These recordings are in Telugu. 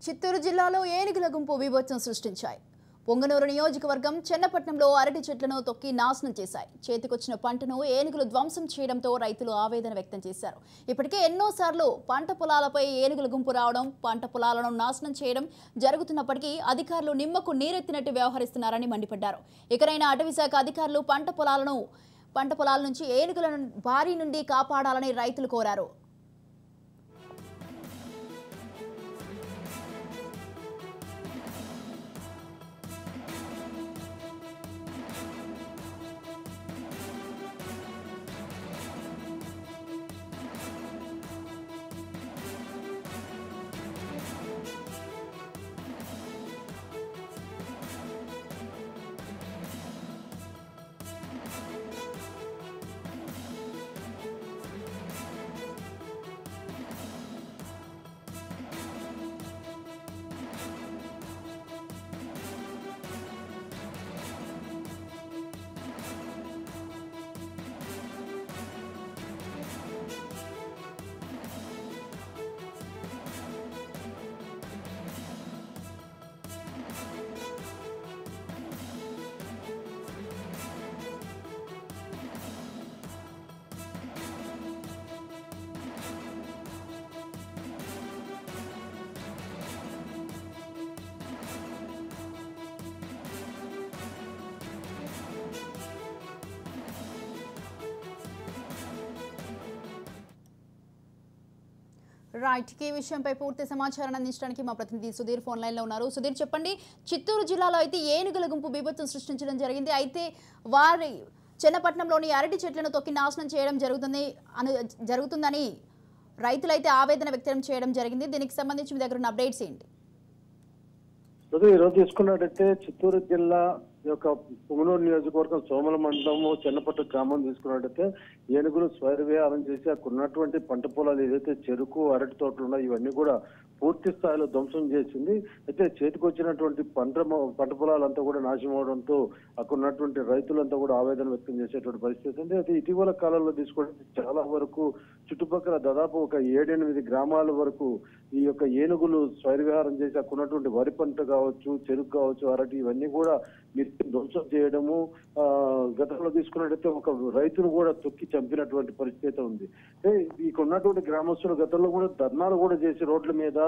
చిత్తూరు జిల్లాలో ఏనుగుల గుంపు బీభత్సం సృష్టించాయి. పొంగనూరు నియోజకవర్గం చెన్నపట్నంలో అరటి చెట్లను తొక్కి నాశనం చేశాయి. చేతికొచ్చిన పంటను ఏనుగులు ధ్వంసం చేయడంతో రైతులు ఆవేదన వ్యక్తం చేశారు. ఇప్పటికే ఎన్నోసార్లు పంట పొలాలపై ఏనుగుల గుంపు రావడం, పంట పొలాలను నాశనం చేయడం జరుగుతున్నప్పటికీ అధికారులు నిమ్మకు నీరెత్తినట్టు వ్యవహరిస్తున్నారని మండిపడ్డారు. ఇకనైనా అటవీశాఖ అధికారులు పంట పొలాల నుంచి ఏనుగులను బారి నుండి కాపాడాలని రైతులు కోరారు. రైట్, ఈ విషయంపై పూర్తి సమాచారాన్ని అందించడానికి మా ప్రతినిధి సుధీర్ ఫోన్ లైన్లో ఉన్నారు. సుధీర్, చెప్పండి, చిత్తూరు జిల్లాలో అయితే ఏనుగుల గుంపు బీభత్సం సృష్టించడం జరిగింది. అయితే వారి చెన్నపట్నంలోని అరటి చెట్లను తొక్కి నాశనం చేయడం జరుగుతుందని రైతులైతే ఆవేదన వ్యక్తం చేయడం జరిగింది. దీనికి సంబంధించి మీ దగ్గర ఉన్న అప్డేట్స్ ఏంటి? ఈరోజు తీసుకున్నట్టయితే చిత్తూరు జిల్లా యొక్క పొంగనూరు నియోజకవర్గం సోమల మండలము చెన్నపట్టు గ్రామం తీసుకున్నట్టయితే ఏనుగులు స్వైరవిహారం చేసి అక్కడ ఉన్నటువంటి పంట పొలాలు ఏదైతే చెరుకు అరటి తోటలు ఉన్నాయో ఇవన్నీ కూడా పూర్తి స్థాయిలో ధ్వంసం చేసింది. అయితే చేతికి వచ్చినటువంటి పంట పొలాలంతా కూడా నాశనం అవడంతో అక్కడ ఉన్నటువంటి రైతులంతా కూడా ఆవేదన వ్యక్తం చేసేటువంటి పరిస్థితి ఉంది. అయితే ఇటీవల కాలంలో తీసుకుంటే చాలా వరకు చుట్టుపక్కల దాదాపు ఒక 7-8 గ్రామాల వరకు ఈ యొక్క ఏనుగులు స్వైరవిహారం చేసి అక్కడ ఉన్నటువంటి వరి పంట కావచ్చు, చెరుకు కావచ్చు, అరటి ఇవన్నీ కూడా ధ్వంసం చేయడము, గతంలో తీసుకున్నట్టయితే ఒక రైతును కూడా తొక్కి చంపినటువంటి పరిస్థితి ఉంది. ఇక్కడ ఉన్నటువంటి గ్రామస్తులు గతంలో కూడా ధర్నాలు కూడా చేసి రోడ్ల మీద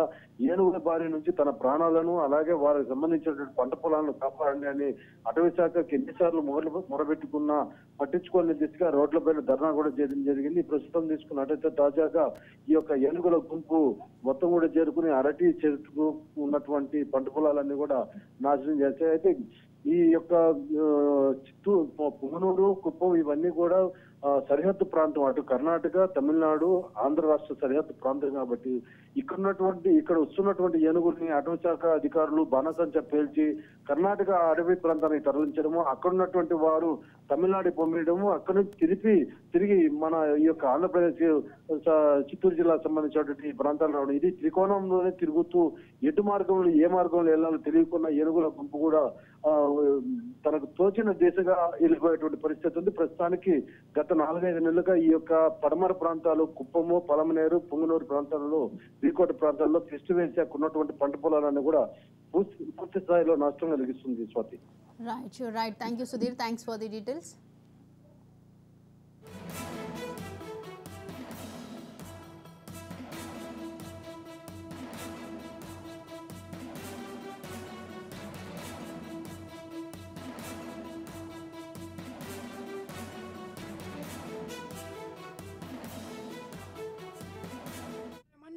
ఏనుగుల బారి నుంచి తన ప్రాణాలను అలాగే వారికి సంబంధించినటువంటి పంట పొలాలను కాపాడండి అని అటవీ శాఖకి ఎన్నిసార్లు మొరబెట్టుకున్నా పట్టించుకోని దిశగా రోడ్లపైన ధర్నా కూడా చేయడం జరిగింది. ప్రస్తుతం తీసుకున్నట్టయితే తాజాగా ఈ యొక్క ఏనుగుల గుంపు మొత్తం కూడా చేరుకుని అరటి చెరుకు ఉన్నటువంటి పంట పొలాలన్నీ కూడా నాశనం చేస్తాయి. అయితే ఈ యొక్క చిత్తూరు, పొంగనూరు, కుప్పం ఇవన్నీ కూడా సరిహద్దు ప్రాంతం, అటు కర్ణాటక, తమిళనాడు, ఆంధ్ర రాష్ట్ర సరిహద్దు ప్రాంతం కాబట్టి ఇక్కడ వస్తున్నటువంటి ఏనుగుల్ని అటవీ శాఖ అధికారులు బాణసంచా పేల్చి కర్ణాటక అడవి ప్రాంతానికి తరలించడము, అక్కడ ఉన్నటువంటి వారు తమిళనాడు పంపించడము, అక్కడి నుంచి తిరిగి మన ఈ యొక్క ఆంధ్రప్రదేశ్ చిత్తూరు జిల్లాకు సంబంధించినటువంటి ప్రాంతాలు రావడం, ఇది త్రికోణంలోనే తిరుగుతూ ఎటు మార్గంలో ఏ మార్గంలో వెళ్ళాలో తెలియకుండా ఏనుగుల గుంపు కూడా తనకు తోచిన దిశగా వెళ్ళిపోయేటువంటి పరిస్థితి ఉంది. ప్రస్తుతానికి గత 4-5 నెలలుగా ఈ యొక్క పడమర ప్రాంతాలు కుప్పము, పలమనేరు, పొంగనూరు ప్రాంతాలలో, శ్రీకోట ప్రాంతాల్లో ఫెస్టివల్స్ ఉన్నటువంటి పంట పొలాలన్నీ కూడా పూర్తి స్థాయిలో నష్టం కలిగిస్తుంది. Swathi. Right, thank you Sudheer, thanks for the details.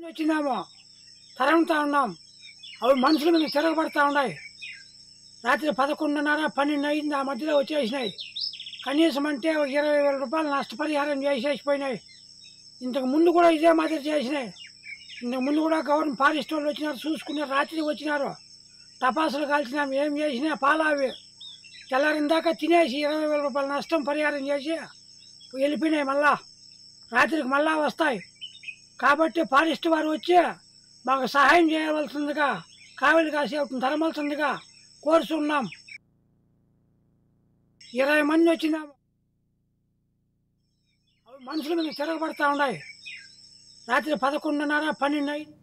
వచ్చినామో తరంతా ఉన్నాం, అవి మనుషుల మీద తిరగబడతా ఉన్నాయి. రాత్రి 11:30, 12 అయింది, ఆ మధ్యలో వచ్చేసినాయి. కనీసం అంటే 20,000 రూపాయలు నష్టపరిహారం చేసేసిపోయినాయి. ఇంతకు ముందు కూడా ఇదే మాదిరి చేసినాయి. ఇంతకు ముందు కూడా గవర్నమెంట్ ఫారెస్ట్ వాళ్ళు వచ్చినారు, చూసుకున్నారు, రాత్రి వచ్చినారు, టపాసులు కాల్చినాం, ఏం చేసినా పాలావి తెల్లారిన దాకా తినేసి 20,000 రూపాయల నష్టం పరిహారం చేసి వెళ్ళిపోయినాయి. మళ్ళా రాత్రికి మళ్ళా వస్తాయి. కాబట్టి ఫారెస్ట్ వారు వచ్చి మాకు సహాయం చేయవలసిందిగా, కావలి కాసే తరమవలసిందిగా కోరుతున్నాం. 20 మంది వచ్చినాము, మనుషుల మీద తిరగబడతా ఉన్నాయి. రాత్రి 11:30, 12 అయింది.